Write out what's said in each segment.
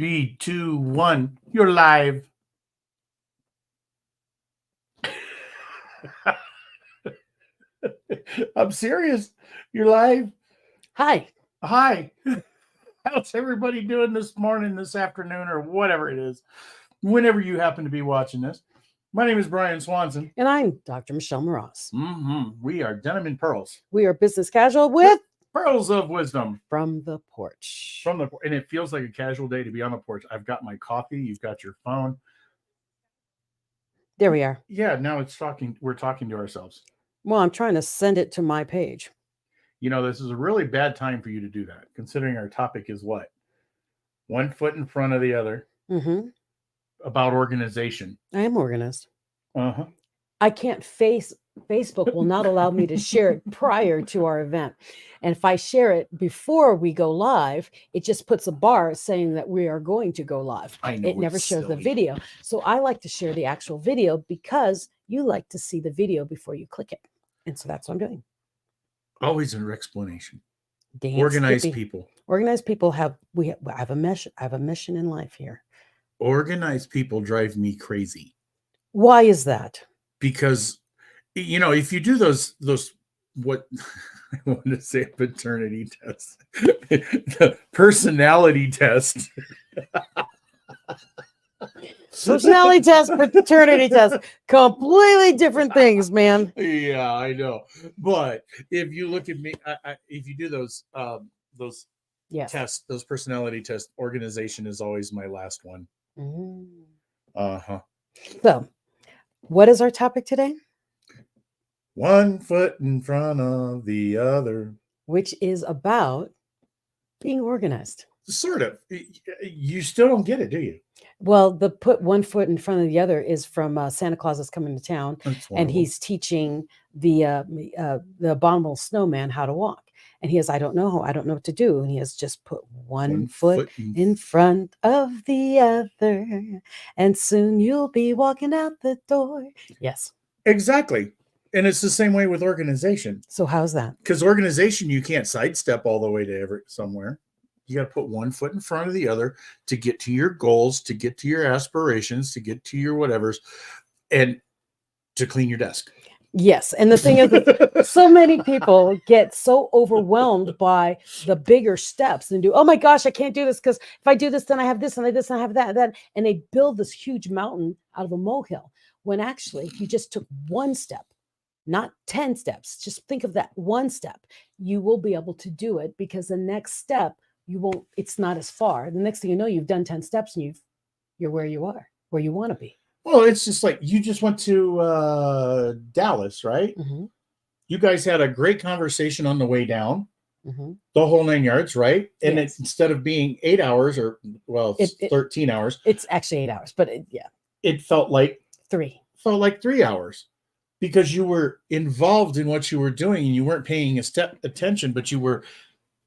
Three, two, one. You're live. I'm serious. You're live. Hi. Hi. How's everybody doing this morning, this afternoon, or whatever it is, whenever you happen to be watching this? My name is Brian Swanson. And I'm Dr. Michelle Moroz. We are Denim and Pearls. We are business casual with Pearls of Wisdom. From the Porch. And it feels like a casual day to be on the porch. I've got my coffee. You've got your phone. There we are. Yeah, now it's talking. We're talking to ourselves. Well, I'm trying to send it to my page. You know, this is a really bad time for you to do that, considering our topic is what? One foot in front of the other. Mm-hmm. About organization. I am organized. Uh-huh. I can't Facebook will not allow me to share it prior to our event. And if I share it before we go live, it just puts a bar saying that we are going to go live. I know, it never shows the video. So I like to share the actual video because you like to see the video before you click it. And so that's what I'm doing. Always an explanation. Dance Organized people. Organized people I have a mission in life here. Organized people drive me crazy. Why is that? Because, you know, if you do those what I want to say, paternity test, the personality test. Personality test, paternity test, completely different things, man. Yeah, I know. But if you look at me, if you do those yes. tests, those personality tests, organization is always my last one. Uh-huh. So, what is our topic today? One foot in front of the other. Which is about being organized. Sort of. You still don't get it, do you? Well, the put one foot in front of the other is from Santa Claus is Coming to Town. And he's teaching the abominable snowman how to walk. And he has, I don't know what to do. And he has just put one foot in front of the other. And soon you'll be walking out the door. Yes. Exactly. And it's the same way with organization. So how's that? Because organization, you can't sidestep all the way to somewhere. You got to put one foot in front of the other to get to your goals, to get to your aspirations, to get to your whatevers, and to clean your desk. Yes. And the thing is, so many people get so overwhelmed by the bigger steps and oh my gosh, I can't do this because if I do this, then I have this and I this and I have that. And they build this huge mountain out of a molehill when actually if you just took one step, not 10 steps, just think of that one step, you will be able to do it because the next step, it's not as far. The next thing you know, you've done 10 steps and you're where you are, where you want to be. Well, it's just like you just went to Dallas, right? Mm-hmm. You guys had a great conversation on the way down, mm-hmm. the whole 9 yards, right? And yes. instead of being 8 hours or 13 hours. It's actually 8 hours, but it felt like 3. Felt like 3 hours because you were involved in what you were doing and you weren't paying attention, but you were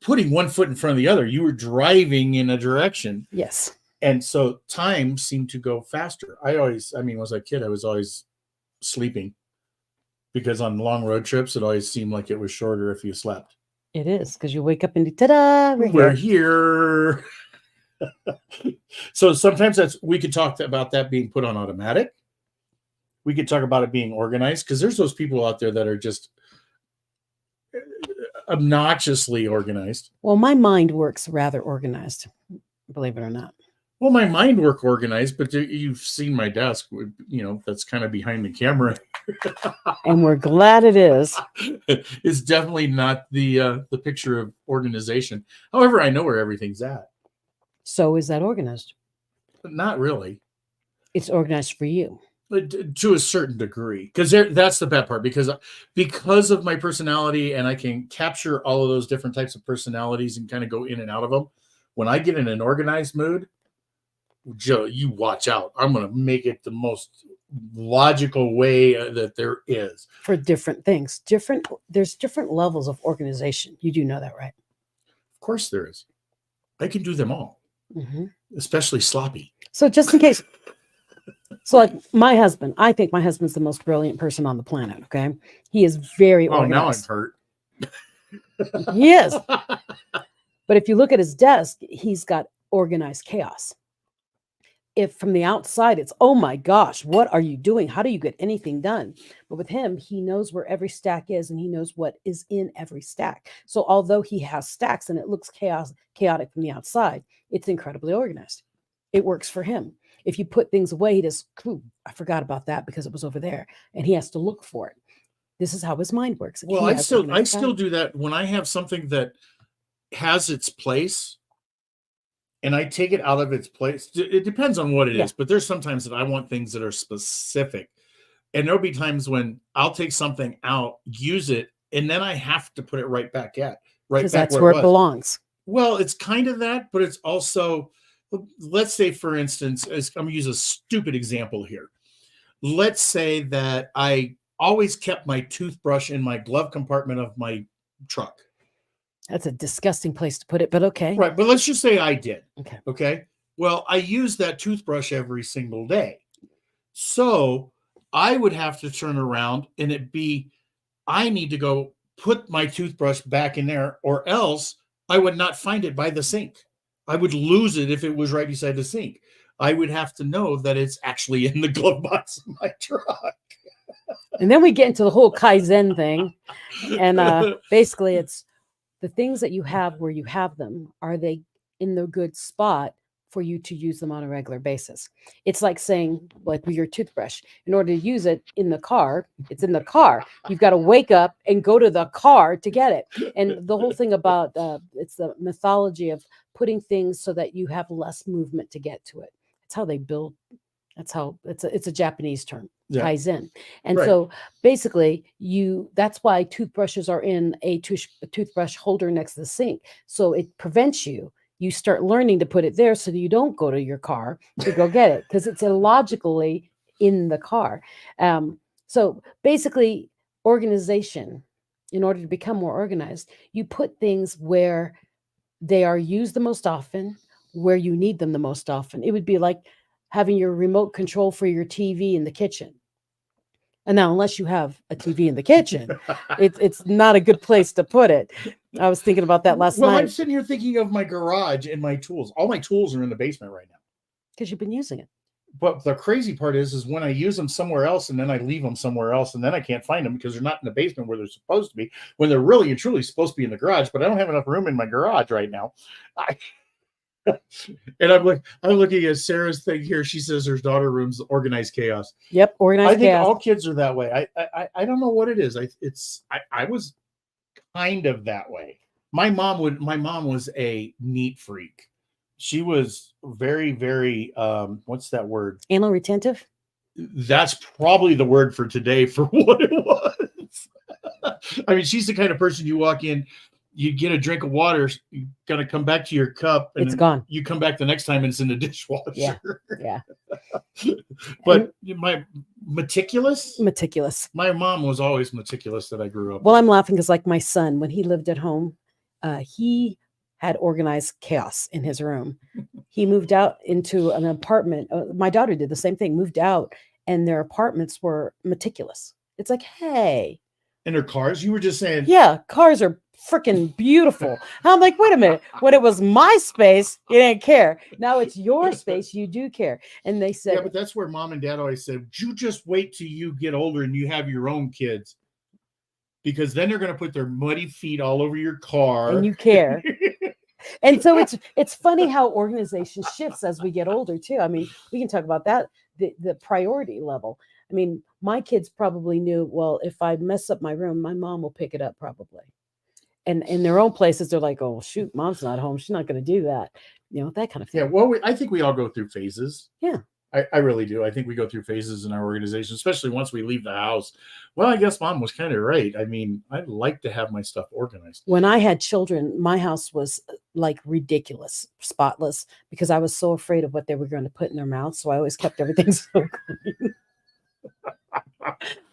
putting one foot in front of the other. You were driving in a direction. Yes. And so time seemed to go faster. As a kid, I was always sleeping because on long road trips, it always seemed like it was shorter if you slept. It is because you wake up and ta-da, we're here. So sometimes we could talk about that being put on automatic. We could talk about it being organized because there's those people out there that are just obnoxiously organized. Well, my mind works rather organized, believe it or not. Well, my mind work organized, but you've seen my desk, that's kind of behind the camera. And we're glad it is. It's definitely not the picture of organization. However, I know where everything's at. So is that organized? Not really. It's organized for you. To a certain degree, because that's the bad part, because of my personality, and I can capture all of those different types of personalities and kind of go in and out of them. When I get in an organized mood, Joe, you watch out. I'm going to make it the most logical way that there is. For different things. There's different levels of organization. You do know that, right? Of course there is. I can do them all, especially sloppy. So just in case... So like my husband, I think my husband's the most brilliant person on the planet. Okay. He is very organized. Now I'm hurt. He is. But if you look at his desk, he's got organized chaos. if from the outside it's, oh my gosh, what are you doing? How do you get anything done? But with him, he knows where every stack is and he knows what is in every stack. So although he has stacks and it looks chaotic from the outside, it's incredibly organized. It works for him. If you put things away, he just, I forgot about that because it was over there, and he has to look for it. This is how his mind works. Well, I still do that when I have something that has its place and I take it out of its place. It depends on what it is, but there's sometimes that I want things that are specific. And there'll be times when I'll take something out, use it, and then I have to put it right back because that's where it belongs. Well, it's kind of that, but it's also, let's say, for instance, I'm going to use a stupid example here. Let's say that I always kept my toothbrush in my glove compartment of my truck. That's a disgusting place to put it, but okay. Right, but let's just say I did. Okay. Okay. Well, I use that toothbrush every single day. So I would have to turn around and I need to go put my toothbrush back in there, or else I would not find it by the sink. I would lose it if it was right beside the sink. I would have to know that it's actually in the glove box of my truck. And then we get into the whole Kaizen thing. And basically it's the things that you have where you have them. Are they in the good spot for you to use them on a regular basis? It's like saying, like with your toothbrush, in order to use it in the car, it's in the car. You've got to wake up and go to the car to get it. And the whole thing about it's the mythology of putting things so that you have less movement to get to it. That's how they build. That's how it's a Japanese term, Kaizen. And so basically that's why toothbrushes are in a toothbrush holder next to the sink. So it prevents you start learning to put it there so that you don't go to your car to go get it, because it's illogically in the car. So basically organization, in order to become more organized, you put things where they are used the most often, where you need them the most often. It would be like having your remote control for your TV in the kitchen. And now, unless you have a TV in the kitchen, it's not a good place to put it. I was thinking about that last night. Well, I'm sitting here thinking of my garage and my tools. All my tools are in the basement right now. Because you've been using it. But the crazy part is when I use them somewhere else and then I leave them somewhere else and then I can't find them because they're not in the basement where they're supposed to be, when they're really and truly supposed to be in the garage. But I don't have enough room in my garage right now. And I'm looking at Sarah's thing here. She says her daughter room's organized chaos. Yep, organized chaos. I think all kids are that way. I don't know what it is. I was kind of that way. My mom was a neat freak. She was very, very what's that word? Anal retentive? That's probably the word for today for what it was. I mean, she's the kind of person you walk in, you get a drink of water, you got to come back to your cup, and it's gone. You come back the next time and it's in the dishwasher. Yeah. But my meticulous. My mom was always meticulous that I grew up. Well, I'm laughing because, like my son, when he lived at home, he had organized chaos in his room. He moved out into an apartment. My daughter did the same thing. Moved out, and their apartments were meticulous. It's like, hey. And their cars, you were just saying. Yeah, cars are freaking beautiful. I'm like, wait a minute. When it was my space, you didn't care. Now it's your space, you do care. And they said, yeah, but that's where mom and dad always said, you just wait till you get older and you have your own kids, because then they're going to put their muddy feet all over your car. And you care. And so it's funny how organization shifts as we get older too. I mean, we can talk about that, the priority level. I mean, my kids probably knew, well, if I mess up my room, my mom will pick it up probably. And in their own places, they're like, oh, shoot, mom's not home. She's not going to do that. You know, that kind of thing. Yeah, well, I think we all go through phases. Yeah. I really do. I think we go through phases in our organization, especially once we leave the house. Well, I guess mom was kind of right. I mean, I'd like to have my stuff organized. When I had children, my house was like ridiculous, spotless, because I was so afraid of what they were going to put in their mouths. So I always kept everything so clean.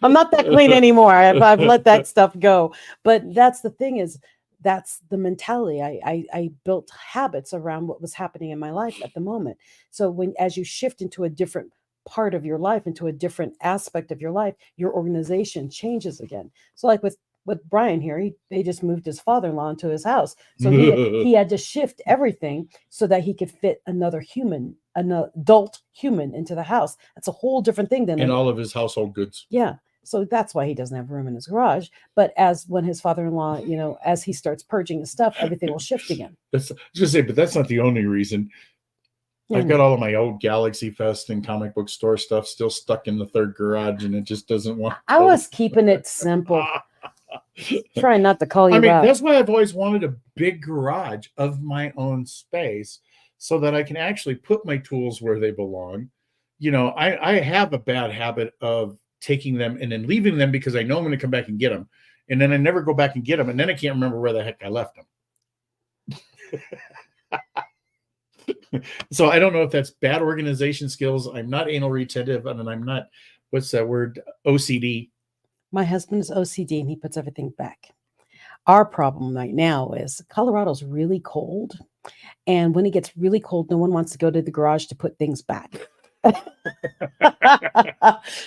I'm not that clean anymore. I've let that stuff go. But that's the thing is, that's the mentality. I built habits around what was happening in my life at the moment. So as you shift into a different part of your life, into a different aspect of your life, your organization changes again. So like with with Brian here, they just moved his father-in-law into his house. So he had to shift everything so that he could fit another human, an adult human into the house. That's a whole different thing than And all of his household goods. yeah. So that's why he doesn't have room in his garage. But as when his father-in-law, as he starts purging his stuff, everything will shift again. I was gonna say, but that's not the only reason. I've got all of my old Galaxy Fest and comic book store stuff still stuck in the third garage, and it just doesn't want. I was keeping it simple. Trying not to call you out. That's why I've always wanted a big garage of my own space so that I can actually put my tools where they belong. I have a bad habit of taking them and then leaving them because I know I'm going to come back and get them. And then I never go back and get them. And then I can't remember where the heck I left them. So I don't know if that's bad organization skills. I'm not anal retentive, and I'm not, what's that word? OCD. My husband is OCD and he puts everything back. Our problem right now is Colorado's really cold. And when it gets really cold, no one wants to go to the garage to put things back.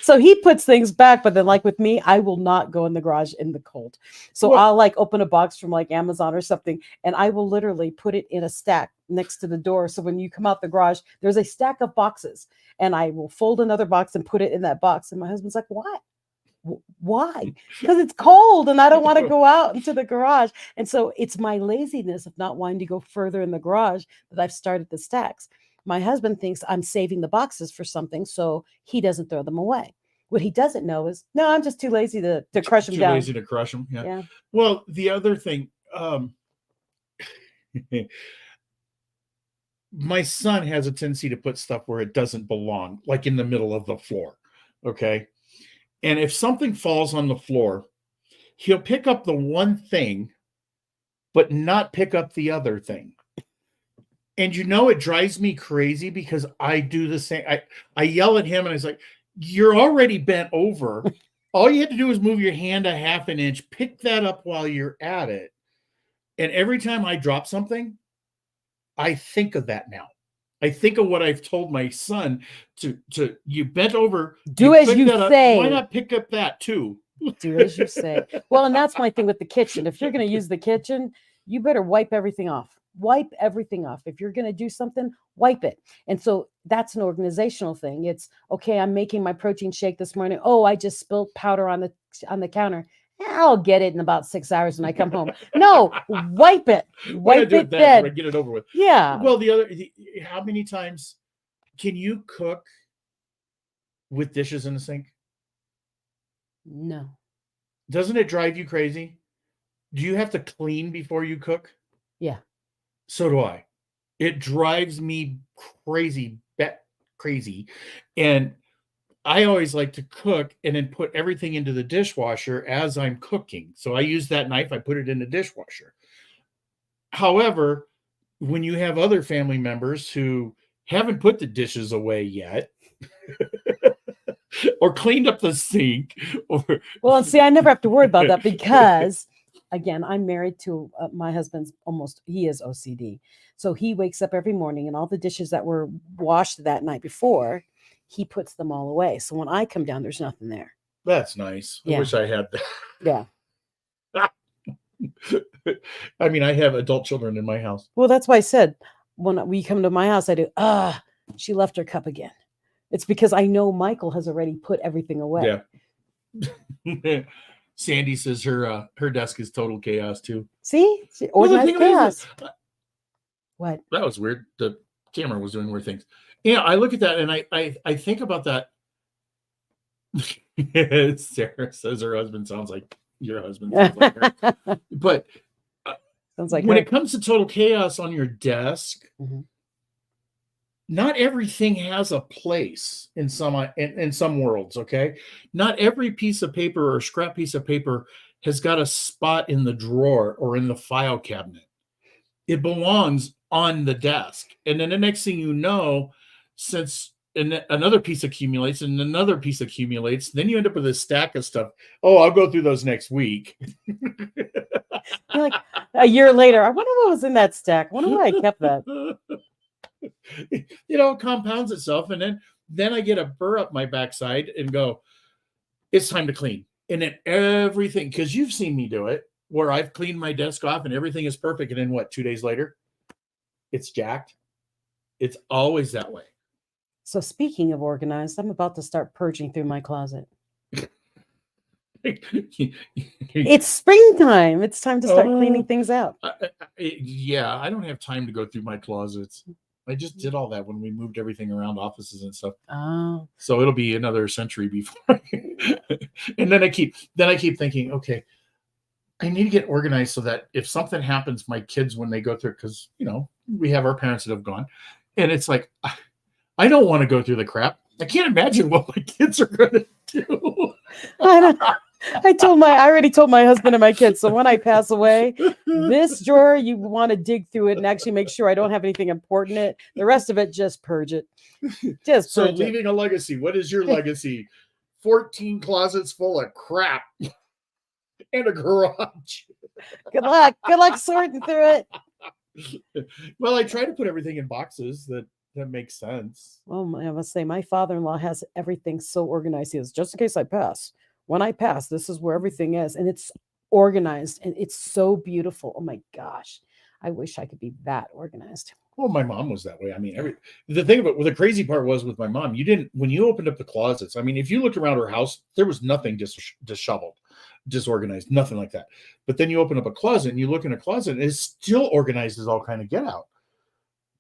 So he puts things back, but then like with me, I will not go in the garage in the cold. So I'll like open a box from like Amazon or something, and I will literally put it in a stack next to the door. So when you come out the garage, there's a stack of boxes, and I will fold another box and put it in that box. And my husband's like, "What? Why?" Because it's cold and I don't want to go out into the garage. And so it's my laziness of not wanting to go further in the garage that I've started the stacks. My husband thinks I'm saving the boxes for something, so he doesn't throw them away. What he doesn't know is, no, I'm just too lazy to crush them down. Too lazy to crush them. Yeah. Well, the other thing, my son has a tendency to put stuff where it doesn't belong, like in the middle of the floor. Okay. And if something falls on the floor, he'll pick up the one thing, but not pick up the other thing. And it drives me crazy because I do the same. I yell at him and it's like, you're already bent over. All you have to do is move your hand a half an inch, pick that up while you're at it. And every time I drop something, I think of that now. I think of what I've told my son to you bent over. Do as you say. Why not pick up that too? Do as you say. Well, and that's my thing with the kitchen. If you're going to use the kitchen, you better wipe everything off. Wipe everything off. If you're going to do something, wipe it. And so that's an organizational thing. It's okay. I'm making my protein shake this morning. Oh, I just spilled powder on the counter. I'll get it in about 6 hours when I come home. No, wipe it. Wipe it then. Get it over with. Yeah. Well, how many times can you cook with dishes in the sink? No. Doesn't it drive you crazy? Do you have to clean before you cook? Yeah. So do I. It drives me crazy. And I always like to cook and then put everything into the dishwasher as I'm cooking. So I use that knife, I put it in the dishwasher. However, when you have other family members who haven't put the dishes away yet, or cleaned up the sink, well, see, I never have to worry about that because, again, I'm married to my husband's he is OCD. So he wakes up every morning and all the dishes that were washed that night before, he puts them all away. So when I come down, there's nothing there. That's nice. I wish I had that. Yeah. I mean, I have adult children in my house. Well, that's why I said when we come to my house, I do, she left her cup again. It's because I know Michael has already put everything away. Yeah. Sandy says her desk is total chaos too. See? Organized chaos. What? That was weird. The camera was doing weird things. Yeah, I look at that and I think about that. Sarah says her husband sounds like your husband. Sounds like her. But sounds like when it comes to total chaos on your desk, mm-hmm. Not everything has a place in some worlds. Okay, not every piece of paper or scrap piece of paper has got a spot in the drawer or in the file cabinet. It belongs on the desk, and then the next thing you know, since another piece accumulates and another piece accumulates, then you end up with a stack of stuff. Oh, I'll go through those next week. You're like a year later, I wonder what was in that stack. I wonder why I kept that. It compounds itself, and then I get a burr up my backside and go, it's time to clean. And then everything, because you've seen me do it, where I've cleaned my desk off and everything is perfect. And then what, 2 days later, it's jacked. It's always that way. So speaking of organized, I'm about to start purging through my closet. It's springtime. It's time to start cleaning things out. Yeah, I don't have time to go through my closets. I just did all that when we moved everything around offices and stuff. Oh, So it'll be another century before. And then I keep thinking, okay, I need to get organized so that if something happens, my kids, when they go through, because we have our parents that have gone, and it's like, I don't want to go through the crap. I can't imagine what my kids are going to do. I already told my husband and my kids. So when I pass away, this drawer, you want to dig through it and actually make sure I don't have anything important in it. The rest of it, just purge it. So leaving a legacy. What is your legacy? 14 closets full of crap and a garage. Good luck. Good luck sorting through it. Well, I try to put everything in boxes that makes sense. Well, I must say, my father-in-law has everything so organized. He is, just in case I pass. When I pass, this is where everything is. And it's organized and it's so beautiful. Oh my gosh. I wish I could be that organized. Well, my mom was that way. I mean, the thing about the crazy part was with my mom, when you opened up the closets, I mean, if you looked around her house, there was nothing disheveled, disorganized, nothing like that. But then you open up a closet and you look in a closet and it's still organized as all kind of get out.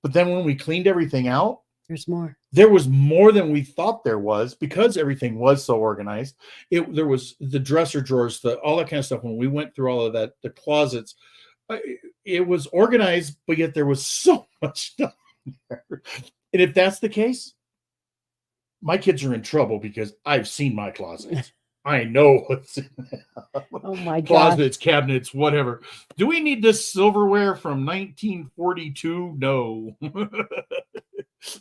But then when we cleaned everything out, there's more. There was more than we thought there was, because everything was so organized. There was the dresser drawers, all that kind of stuff. When we went through all of that, the closets, it was organized, but yet there was so much stuff in there. And if that's the case, my kids are in trouble, because I've seen my closets. I know what's in there. Oh my God. Closets, cabinets, whatever. Do we need this silverware from 1942? No.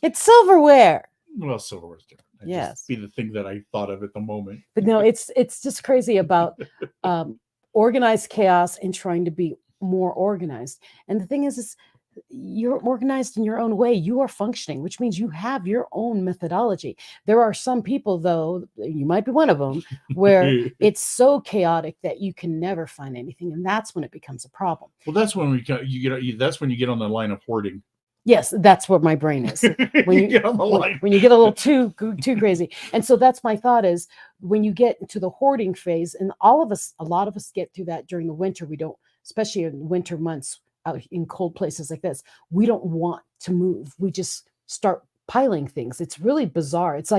It's silverware. Well, silverware is different. Yes. Just be the thing that I thought of at the moment. But no, it's just crazy about organized chaos and trying to be more organized. And the thing is you're organized in your own way. You are functioning, which means you have your own methodology. There are some people, though, you might be one of them, where it's so chaotic that you can never find anything, and that's when it becomes a problem. Well, that's when that's when you get on the line of hoarding. Yes, that's what my brain is. When you get on the line, when you get a little too crazy. And so that's my thought is, when you get into the hoarding phase, and a lot of us get through that during the winter. We don't, especially in winter months, out in cold places like this, we don't want to move. We just start piling things. It's really bizarre. It's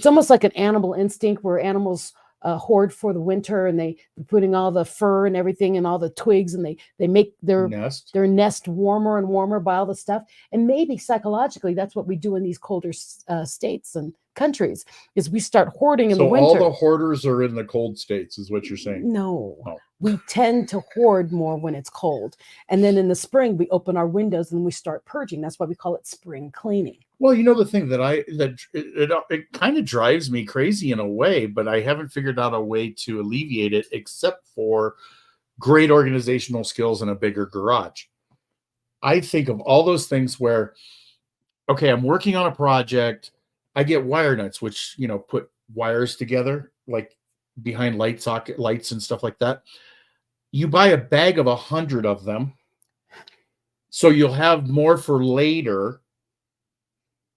almost like an animal instinct, where animals hoard for the winter, and they're putting all the fur and everything and all the twigs, and they make their nest warmer and warmer by all the stuff. And maybe psychologically, that's what we do in these colder states and countries, is we start hoarding in the winter. So all the hoarders are in the cold states, is what you're saying? No. Oh. We tend to hoard more when it's cold. And then in the spring, we open our windows and we start purging. That's why we call it spring cleaning. Well, the thing that it kind of drives me crazy in a way, but I haven't figured out a way to alleviate it, except for great organizational skills and a bigger garage. I think of all those things where, okay, I'm working on a project. I get wire nuts, which, put wires together, like behind lights and stuff like that. You buy a bag of 100 of them, so you'll have more for later.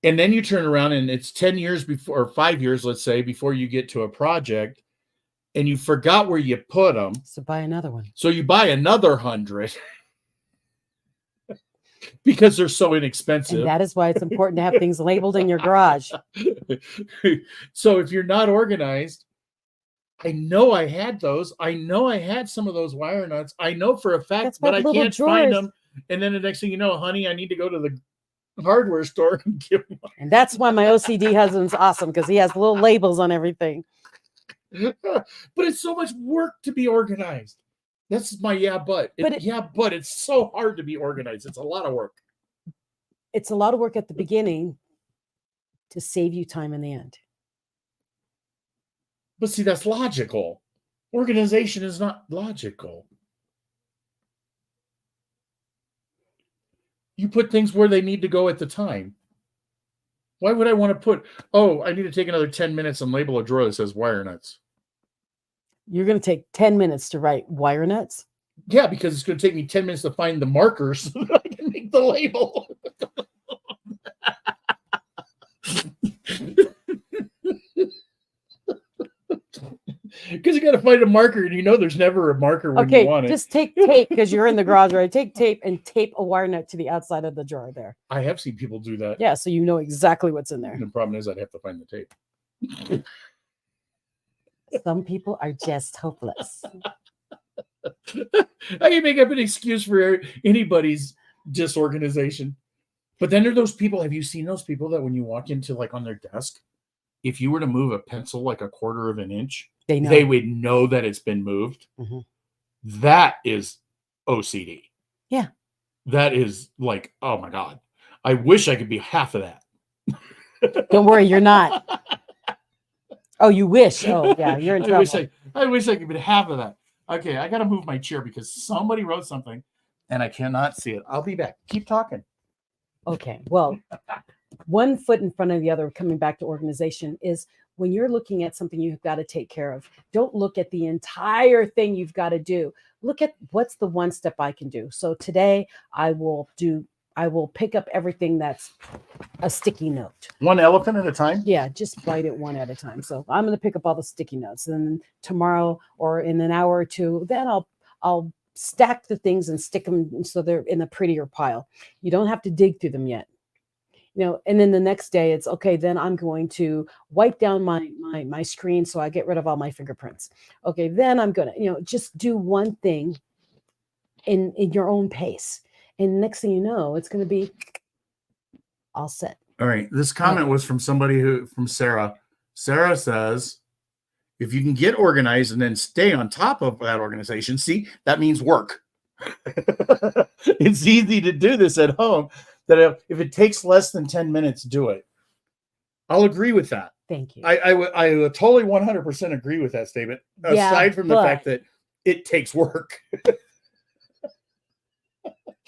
And then you turn around and it's 10 years before, or 5 years, let's say, before you get to a project, and you forgot where you put them. So buy another one. So you buy another 100 because they're so inexpensive. And that is why it's important to have things labeled in your garage. So if you're not organized, I know I had those. I know I had some of those wire nuts. I know for a fact, but I can't find them. And then the next thing you know, honey, I need to go to the hardware store and give them. And that's why my OCD husband's awesome, because he has little labels on everything. But it's so much work to be organized. That's my but it's so hard to be organized. It's a lot of work. It's a lot of work at the beginning to save you time in the end. But see, that's logical. Organization is not logical. You put things where they need to go at the time. Why would I want to I need to take another 10 minutes and label a drawer that says wire nuts? You're going to take 10 minutes to write wire nuts. Yeah, because it's going to take me 10 minutes to find the markers so that I can make the label. Because you got to find a marker, and there's never a marker when you want it. Just take tape because you're in the garage, right? Take tape and tape a wire nut to the outside of the drawer there. I have seen people do that. Yeah, so you know exactly what's in there. The problem is I'd have to find the tape. Some people are just hopeless. I can make up an excuse for anybody's disorganization. But then there are those people, have you seen those people that when you walk into like on their desk, if you were to move a pencil like a quarter of an inch, they would know that it's been moved. Mm-hmm. That is OCD. Yeah. That is like, oh my God. I wish I could be half of that. Don't worry, you're not. Oh, you wish. Oh, yeah, you're in trouble. I wish I could be half of that. Okay, I got to move my chair because somebody wrote something and I cannot see it. I'll be back. Keep talking. Okay, well, one foot in front of the other, coming back to organization, is when you're looking at something you've got to take care of. Don't look at the entire thing you've got to do. Look at what's the one step I can do. So today I will pick up everything that's a sticky note. One elephant at a time? Yeah, just bite it one at a time. So I'm going to pick up all the sticky notes. And then tomorrow or in an hour or two, then I'll stack the things and stick them so they're in a prettier pile. You don't have to dig through them yet. And then the next day it's okay, then I'm going to wipe down my screen so I get rid of all my fingerprints. Okay, then I'm going to, just do one thing in your own pace. And next thing you know, it's going to be all set. All right. This comment was from from Sarah. Sarah says, if you can get organized and then stay on top of that organization, see, that means work. It's easy to do this at home. That if it takes less than 10 minutes, do it. I'll agree with that. Thank you. I totally 100% agree with that statement. Aside from the fact that it takes work.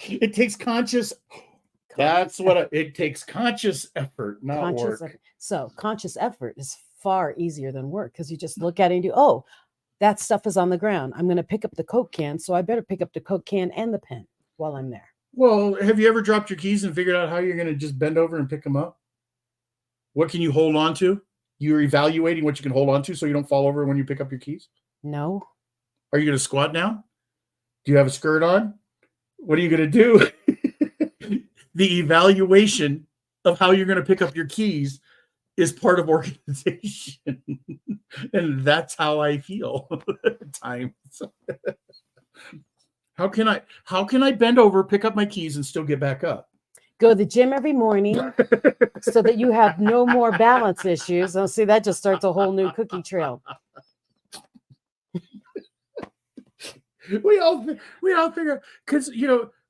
It takes it takes conscious effort, not work. Effort. So conscious effort is far easier than work because you just look at it and do, oh, that stuff is on the ground. I'm going to pick up the Coke can, so I better pick up the Coke can and the pen while I'm there. Well, have you ever dropped your keys and figured out how you're going to just bend over and pick them up? What can you hold on to? You're evaluating what you can hold on to so you don't fall over when you pick up your keys? No. Are you going to squat now? Do you have a skirt on? What are you going to do? The evaluation of how you're going to pick up your keys is part of organization. And that's how I feel at times. How can I bend over, pick up my keys, and still get back up? Go to the gym every morning so that you have no more balance issues. Oh, see, that just starts a whole new cookie trail. We all figure, because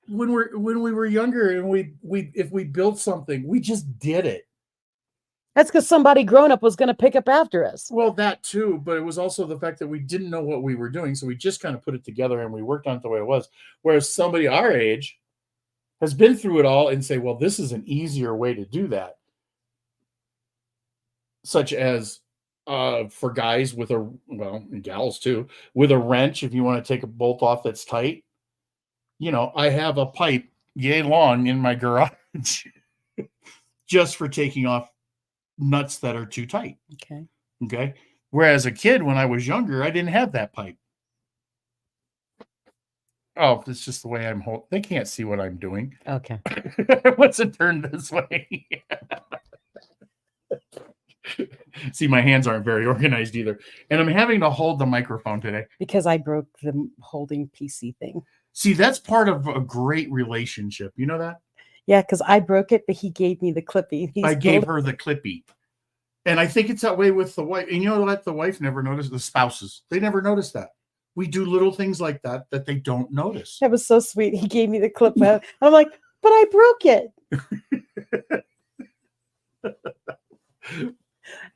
when we were younger and if we built something, we just did it. That's because somebody grown up was going to pick up after us. Well, that too, but it was also the fact that we didn't know what we were doing, so we just kind of put it together and we worked on it the way it was. Whereas somebody our age has been through it all and say, well, this is an easier way to do that. Such as for guys and gals too, with a wrench, if you want to take a bolt off that's tight. I have a pipe yay long in my garage just for taking off nuts that are too tight. Okay. Whereas a kid, when I was younger, I didn't have that pipe. Oh, it's just the way I'm holding. They can't see what I'm doing. Okay. What's it turned this way? See, my hands aren't very organized either. And I'm having to hold the microphone today. Because I broke the holding PC thing. See, that's part of a great relationship. You know that? Yeah, because I broke it, but he gave me the clippy. I gave her the clippy. And I think it's that way with the wife. And you know what? The wife never noticed. The spouses, they never notice that. We do little things like that they don't notice. That was so sweet. He gave me the clip. I'm like, but I broke it.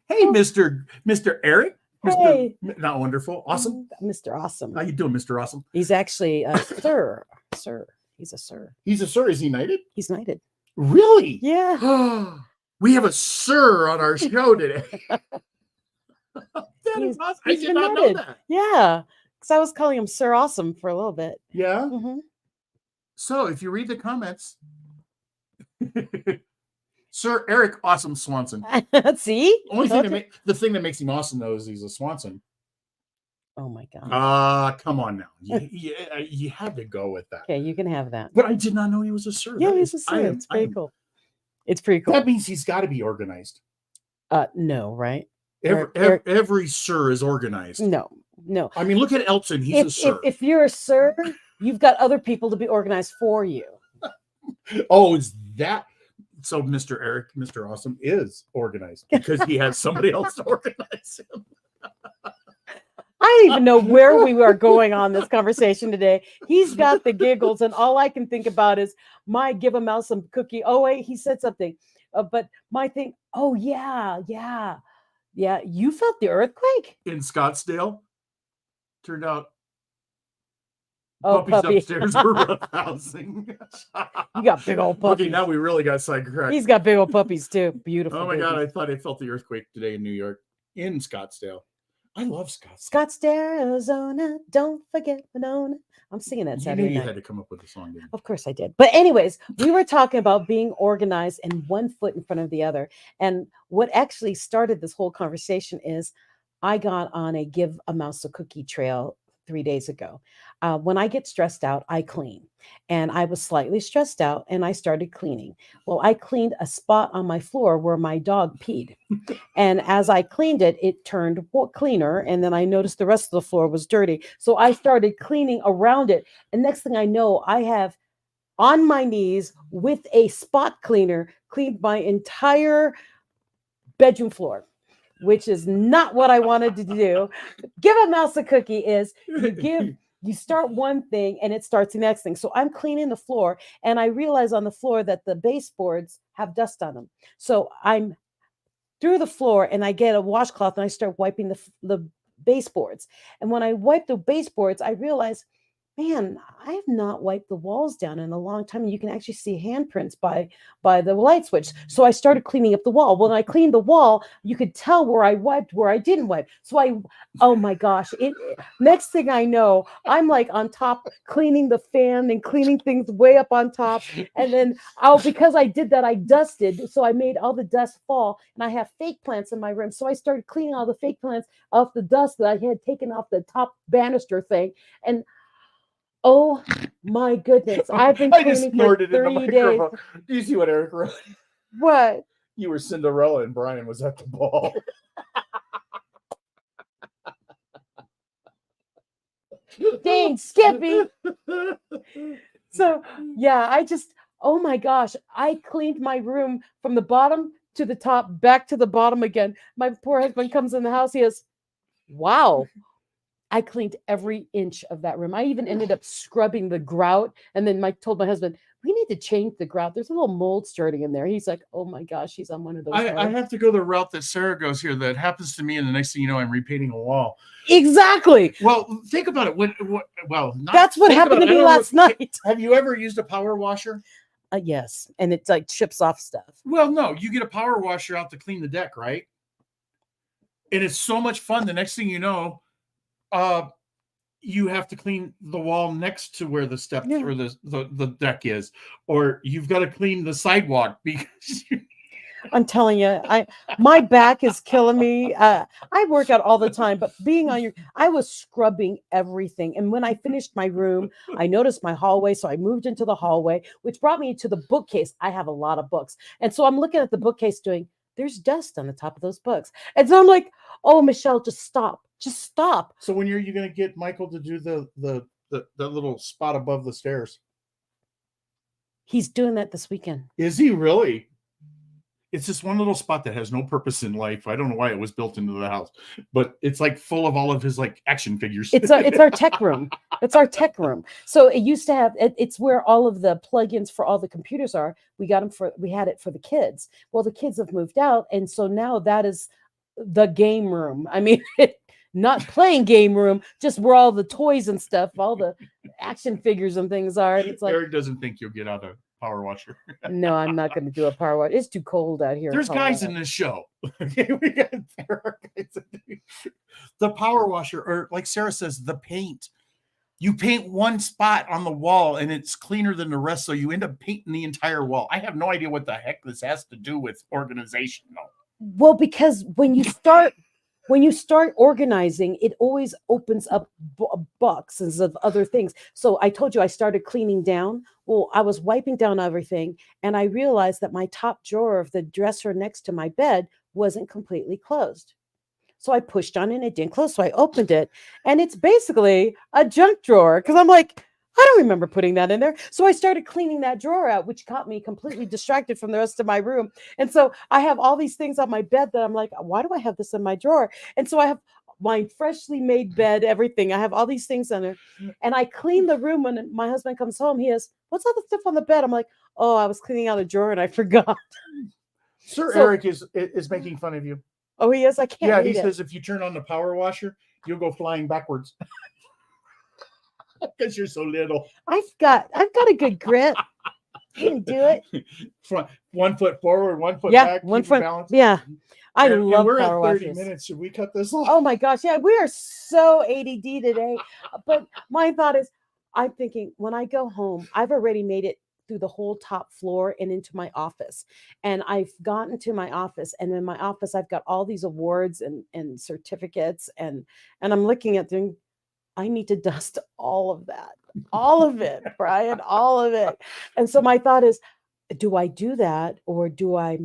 Hey, Mr. Eric. Hey. Not wonderful. Awesome. Mr. Awesome. How you doing, Mr. Awesome? He's actually a sir. Sir. He's a sir. He's a sir. Is he knighted? He's knighted. Really? Yeah. We have a sir on our show today. That is awesome. I he's did been not know knighted. that. Yeah, because I was calling him Sir Awesome for a little bit. Yeah. Mhm. So if you read the comments, Sir Eric Awesome Swanson. See? Only thing Told you. the thing that makes him awesome though is he's a Swanson. Oh my god. Come on now. You had to go with that. Okay, you can have that. But I did not know he was a sir. Yeah, That he's is- a I Sir. am- It's I pretty am- cool. It's pretty cool. That means he's got to be organized. No, right? Every sir is organized. No. I mean, look at Elton. He's a sir. If you're a sir, you've got other people to be organized for you. Oh, is that so? Mr. Eric, Mr. Awesome is organized because he has somebody else to organize him. I don't even know where we are going on this conversation today. He's got the giggles, and all I can think about is my give a mouse some cookie. Oh wait, he said something, but my thing. Oh yeah. You felt the earthquake. In Scottsdale, turned out Oh, puppies puppy. upstairs are roughhousing. You got big old puppies. Okay, now we really got sidetracked. He's got big old puppies too. Beautiful. Oh my god, babies. I thought I felt the earthquake today in New York, in Scottsdale. I love Scottsdale. Scottsdale, Arizona. Don't forget Winona. I'm singing that You Saturday knew you night. had to come up with a song, didn't you? Of course I did. But anyways, we were talking about being organized and one foot in front of the other. And what actually started this whole conversation is I got on a give a mouse a cookie trail 3 days ago. When I get stressed out, I clean. And I was slightly stressed out and I started cleaning. Well, I cleaned a spot on my floor where my dog peed. And as I cleaned it, it turned cleaner. And then I noticed the rest of the floor was dirty. So I started cleaning around it. And next thing I know, I have on my knees with a spot cleaner cleaned my entire bedroom floor, which is not what I wanted to do. Give a mouse a cookie is you start one thing and it starts the next thing. So I'm cleaning the floor and I realize on the floor that the baseboards have dust on them. So I'm through the floor and I get a washcloth and I start wiping the baseboards. And when I wipe the baseboards, I realize, man, I have not wiped the walls down in a long time. And you can actually see handprints by the light switch. So I started cleaning up the wall. When I cleaned the wall, you could tell where I wiped, where I didn't wipe. So oh my gosh, next thing I know, I'm like on top cleaning the fan and cleaning things way up on top. And then because I did that, I dusted. So I made all the dust fall and I have fake plants in my room. So I started cleaning all the fake plants off the dust that I had taken off the top banister thing. And oh my goodness, I've been cleaning for 3 days. Do you see what Eric wrote? What? You were Cinderella and Brian was at the ball. Dang, Skippy. So yeah, oh my gosh, I cleaned my room from the bottom to the top, back to the bottom again. My poor husband comes in the house. He goes, wow. I cleaned every inch of that room. I even ended up scrubbing the grout. And then Mike told my husband, we need to change the grout. There's a little mold starting in there. He's like, oh my gosh, he's on one of those. I have to go the route that Sarah goes here. That happens to me, and the next thing you know, I'm repainting a wall. Exactly. Well, think about it. That's what happened to me last night. Have you ever used a power washer? Yes. And it's like chips off stuff. Well, no, you get a power washer out to clean the deck, right? And it's so much fun. The next thing you know, you have to clean the wall next to where the steps or the deck is, or you've got to clean the sidewalk because I'm telling you, my back is killing me. I work out all the time, but I was scrubbing everything. And when I finished my room, I noticed my hallway. So I moved into the hallway, which brought me to the bookcase. I have a lot of books. And so I'm looking at the bookcase there's dust on the top of those books. And so I'm like, oh, Michelle, just stop. Just stop. So when are you going to get Michael to do the little spot above the stairs? He's doing that this weekend. Is he really? It's just one little spot that has no purpose in life. I don't know why it was built into the house, but it's like full of all of his like action figures. It's our tech room. It's our tech room. So it used to have, it's where all of the plugins for all the computers are. We had it for the kids. Well, the kids have moved out. And so now that is the game room. I mean, not playing game room, just where all the toys and stuff, all the action figures and things are. And it's like, Eric doesn't think you'll get out of power washer. No, I'm not going to do a power wash. It's too cold out here. There's guys in this show. There are guys the power washer, or like Sarah says, the paint. You paint one spot on the wall and it's cleaner than the rest, so you end up painting the entire wall. I have no idea what the heck this has to do with organization, though. Well, because when you start organizing, it always opens up boxes of other things. So I told you I started cleaning down. Well, I was wiping down everything, and I realized that my top drawer of the dresser next to my bed wasn't completely closed. So I pushed on it and it didn't close. So I opened it, and it's basically a junk drawer, because I'm like, I don't remember putting that in there. So I started cleaning that drawer out, which got me completely distracted from the rest of my room. And so I have all these things on my bed that I'm like, why do I have this in my drawer? And so I have my freshly made bed, everything. I have all these things on there. And I clean the room when my husband comes home. He has, what's all the stuff on the bed? I'm like, oh, I was cleaning out a drawer and I forgot. Sir Eric is making fun of you. Oh, he is? I can't Yeah, read he it. says if you turn on the power washer, you'll go flying backwards. Because you're so little. I've got a good grip. You can do it. 1 foot forward, 1 foot Yeah, back. one keep your foot. balance. Yeah. I And love we're power at 30 washes. minutes. Should we cut this off? Oh my gosh. Yeah, we are so ADD today. But my thought is, I'm thinking when I go home, I've already made it through the whole top floor and into my office. And I've gotten to my office. And in my office, I've got all these awards and certificates. And I'm looking at them. I need to dust all of that. All of it, Brian, all of it. And so my thought is, do I do that, or do I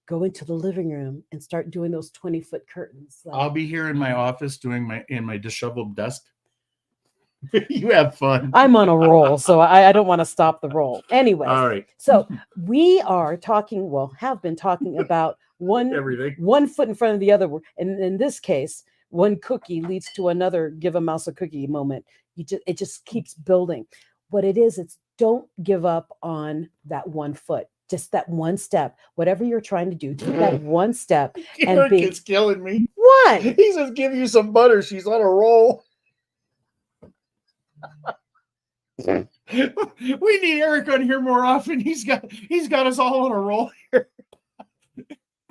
go into the living room and start doing those 20-foot curtains? I'll be here in my office doing my disheveled desk. You have fun. I'm on a roll, so I don't want to stop the roll. Anyway, All right. So we are talking, have been talking about Everything. 1 foot in front of the other. And in this case, one cookie leads to another give a mouse a cookie moment. It just keeps building. What it is, it's don't give up on that 1 foot. Just that one step. Whatever you're trying to do, take that one step. Eric is killing me. What? He says, give you some butter. She's on a roll. We need Eric on here more often. He's got us all on a roll here.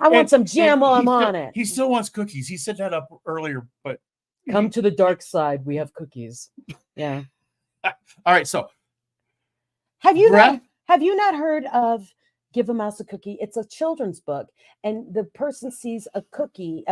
I want some jam while I'm on it. He still wants cookies. He set that up earlier, but come to the dark side. We have cookies. Yeah. All right. So have you not heard of Give a Mouse a Cookie? It's a children's book, and the person sees a cookie,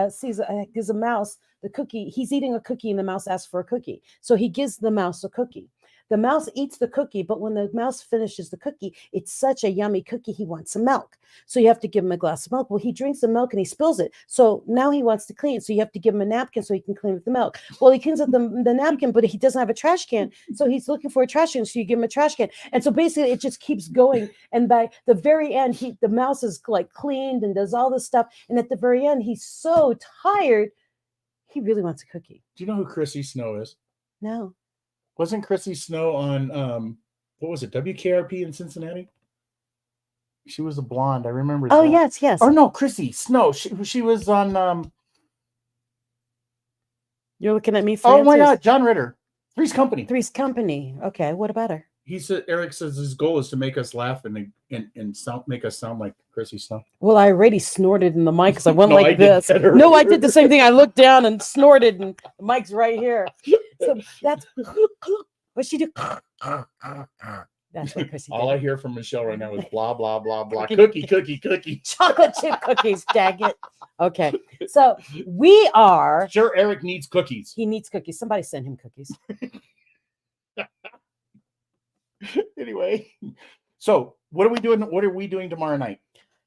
gives a mouse the cookie. He's eating a cookie, and the mouse asks for a cookie. So he gives the mouse a cookie. The mouse eats the cookie, but when the mouse finishes the cookie, it's such a yummy cookie, he wants some milk. So you have to give him a glass of milk. Well, he drinks the milk and he spills it. So now he wants to clean. So you have to give him a napkin so he can clean with the milk. Well, he cleans with the napkin, but he doesn't have a trash can. So he's looking for a trash can. So you give him a trash can. And so basically it just keeps going. And by the very end, the mouse is like cleaned and does all this stuff. And at the very end, he's so tired. He really wants a cookie. Do you know who Chrissy Snow is? No. Wasn't Chrissy Snow on what was it, WKRP in Cincinnati? She was a blonde. I remember. Oh, that. Yes. Or no, Chrissy Snow. She was on You're looking at me. Oh my God, John Ritter. Three's Company. Okay, what about her? Eric says his goal is to make us laugh and make us sound like Chrissy Snow. Well, I already snorted in the mic because I went No, like this. No, I did the same thing. I looked down and snorted, and the mic's right here. So that's what she do. That's what Chrissy did. All I hear from Michelle right now is blah, blah, blah, blah. Cookie. Chocolate chip cookies, dang it. Okay. So we are. Sure, Eric needs cookies. He needs cookies. Somebody send him cookies. Anyway, so what are we doing? What are we doing tomorrow night?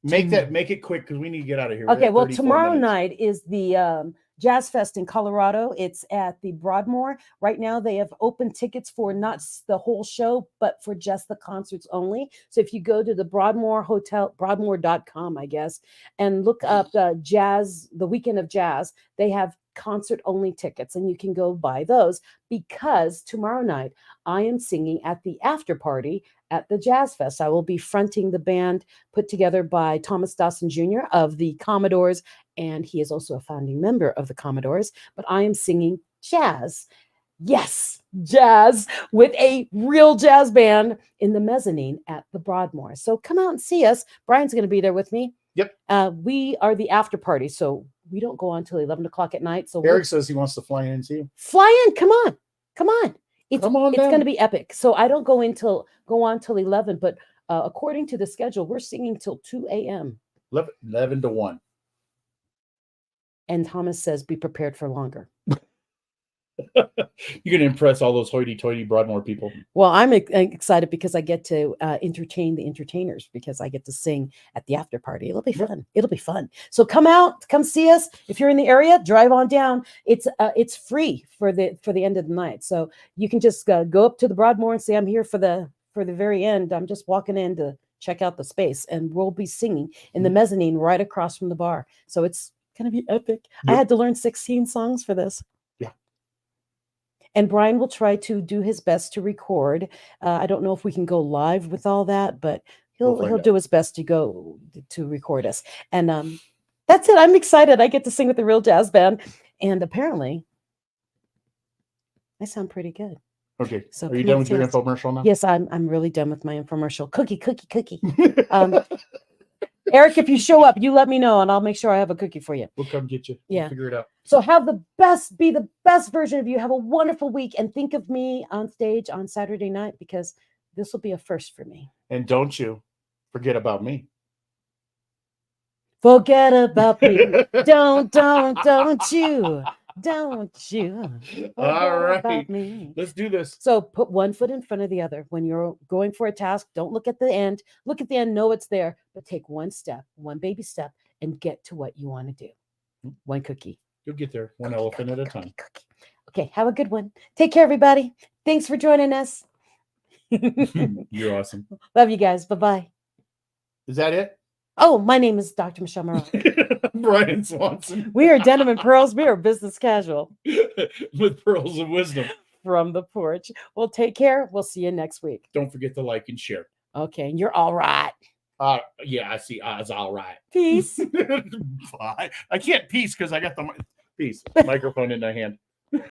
Make it quick because we need to get out of here. Okay, well, tomorrow night is the Jazz Fest in Colorado. It's at the Broadmoor. Right now, they have open tickets for not the whole show, but for just the concerts only. So if you go to the Broadmoor Hotel, broadmoor.com, I guess, and look up Jazz, the Weekend of Jazz, they have concert only tickets, and you can go buy those, because tomorrow night I am singing at the after party at the Jazz Fest. I will be fronting the band put together by Thomas Dawson Jr. of the Commodores, and he is also a founding member of the Commodores, but I am singing jazz. Yes, jazz with a real jazz band in the mezzanine at the Broadmoor. So come out and see us. Brian's going to be there with me. Yep. We are the after party, so we don't go on until 11 o'clock at night. So Eric says he wants to fly in and see you. fly in. Come on. Come on. Come on It's down. going to be epic. So I don't go on till 11, but according to the schedule, we're singing till 2 a.m. 11 to 1. And Thomas says, be prepared for longer. You're going to impress all those hoity-toity Broadmoor people. Well, I'm excited because I get to entertain the entertainers because I get to sing at the after party. It'll be fun. It'll be fun. So come out, come see us. If you're in the area, drive on down. It's free for the end of the night. So you can just go up to the Broadmoor and say, I'm here for the very end. I'm just walking in to check out the space, and we'll be singing in the mezzanine right across from the bar. So it's going to be epic. Yep. I had to learn 16 songs for this. And Brian will try to do his best to record. I don't know if we can go live with all that, but he'll do his best to record us. And that's it. I'm excited. I get to sing with the real jazz band, and apparently, I sound pretty good. Okay. So are you done with your infomercial now? Yes, I'm really done with my infomercial. Cookie. Eric, if you show up, you let me know, and I'll make sure I have a cookie for you. We'll come get you. Yeah. We'll figure it out. So be the best version of you. Have a wonderful week, and think of me on stage on Saturday night, because this will be a first for me. And don't you forget about me. Forget about me. Don't you. Don't you. All right. About me. Let's do this. So put one foot in front of the other. When you're going for a task, don't look at the end. Look at the end, know it's there, but take one step, one baby step, and get to what you want to do. One cookie. You'll get there one elephant at a time. Cookie. Okay, have a good one. Take care, everybody. Thanks for joining us. You're awesome. Love you guys. Bye-bye. Is that it? Oh, my name is Dr. Michelle Moreau. Brian Swanson. We are Denim and Pearls. We are business casual. With pearls of wisdom. From the porch. Well, take care. We'll see you next week. Don't forget to like and share. Okay, and you're all right. Yeah, I see. It's all right. Peace. Bye. I can't peace because I got the peace microphone in my hand.